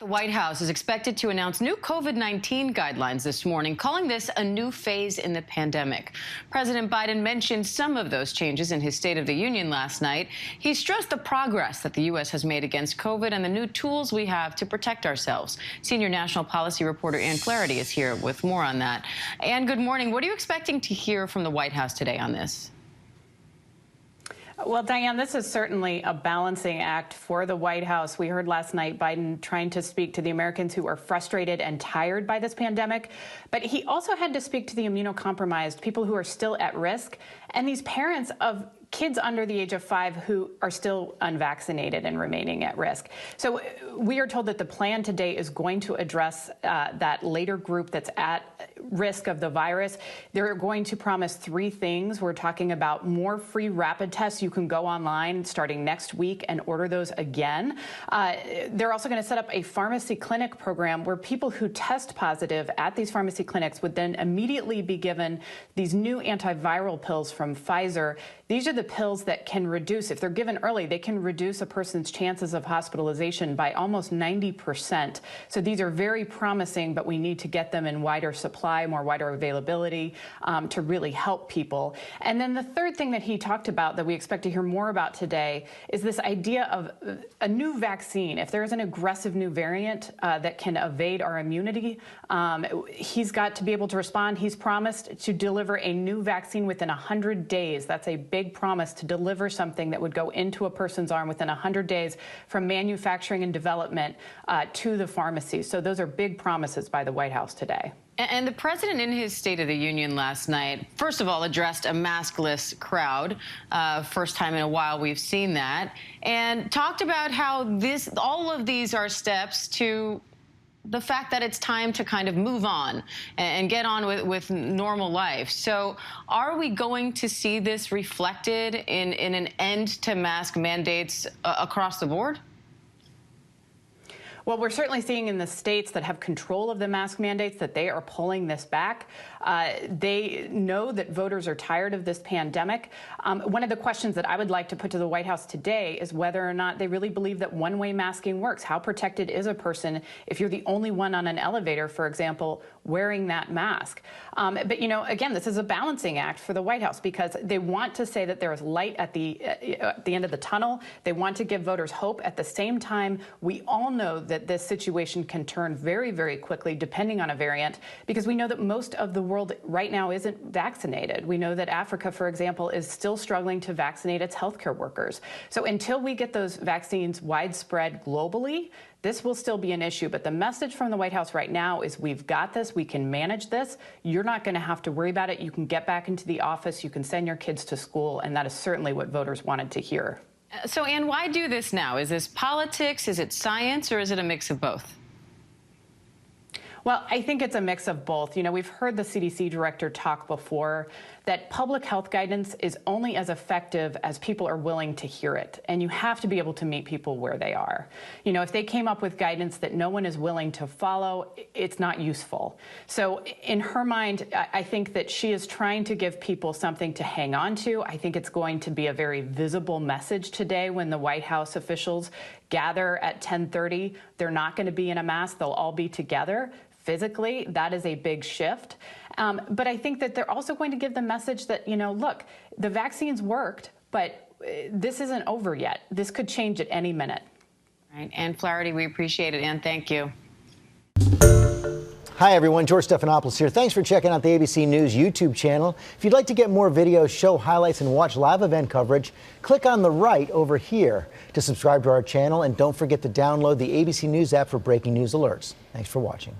The White House is expected to announce new COVID-19 guidelines this morning, calling this a new phase in the pandemic. President Biden mentioned some of those changes in his State of the Union last night. He stressed the progress that the U.S. has made against COVID and the new tools we have to protect ourselves. Senior national policy reporter Anne Flaherty is here with more on that. Anne, good morning. What are you expecting to hear from the White House today on this? Well, Diane, this is certainly a balancing act for the White House. We heard last night Biden trying to speak to the Americans who are frustrated and tired by this pandemic, but he also had to speak to the immunocompromised, people who are still at risk, and these parents of kids under the age of 5 who are still unvaccinated and remaining at risk. So we are told that the plan today is going to address that later group that's at risk of the virus. They're going to promise 3 things. We're talking about more free rapid tests. You can go online starting next week and order those again. They're also going to set up a pharmacy clinic program where people who test positive at these pharmacy clinics would then immediately be given these new antiviral pills from Pfizer. These are the pills that can reduce, if they're given early, they can reduce a person's chances of hospitalization by almost 90%. So these are very promising, but we need to get them in wider supply, wider availability to really help people. And then the third thing that he talked about that we expect to hear more about today is this idea of a new vaccine. If there's an aggressive new variant that can evade our immunity, he's got to be able to respond. He's promised to deliver a new vaccine within 100 days. That's a big promise to deliver something that would go into a person's arm within 100 days from manufacturing and development to the pharmacy. So those are big promises by the White House today. And the president in his State of the Union last night, first of all, addressed a maskless crowd. First time in a while we've seen that. And talked about how all of these are steps to the fact that it's time to kind of move on and get on with normal life. So are we going to see this reflected in an end to mask mandates across the board? Well, we're certainly seeing in the states that have control of the mask mandates that they are pulling this back. They know that voters are tired of this pandemic. One of the questions that I would like to put to the White House today is whether or not they really believe that one-way masking works. How protected is a person if you're the only one on an elevator, for example, wearing that mask? But, you know, again, this is a balancing act for the White House because they want to say that there is light at the end of the tunnel. They want to give voters hope. At the same time, we all know that this situation can turn very, very quickly depending on a variant because we know that most of the world right now isn't vaccinated. We know that Africa, for example, is still struggling to vaccinate its healthcare workers. So until we get those vaccines widespread globally, this will still be an issue. But the message from the White House right now is we've got this. We can manage this. You're not going to have to worry about it. You can get back into the office. You can send your kids to school. And that is certainly what voters wanted to hear. So, Anne, why do this now? Is this politics? Is it science? Or is it a mix of both? Well, I think it's a mix of both. You know, we've heard the CDC director talk before that public health guidance is only as effective as people are willing to hear it. And you have to be able to meet people where they are. You know, if they came up with guidance that no one is willing to follow, it's not useful. So in her mind, I think that she is trying to give people something to hang on to. I think it's going to be a very visible message today when the White House officials gather at 10:30. They're not going to be in a mask. They'll all be together. Physically, that is a big shift. But I think that they're also going to give the message that, you know, look, the vaccines worked, but this isn't over yet. This could change at any minute. All right. Anne Flaherty, we appreciate it. Anne, thank you. Hi, everyone. George Stephanopoulos here. Thanks for checking out the ABC News YouTube channel. If you'd like to get more videos, show highlights, and watch live event coverage, click on the right over here to subscribe to our channel. And don't forget to download the ABC News app for breaking news alerts. Thanks for watching.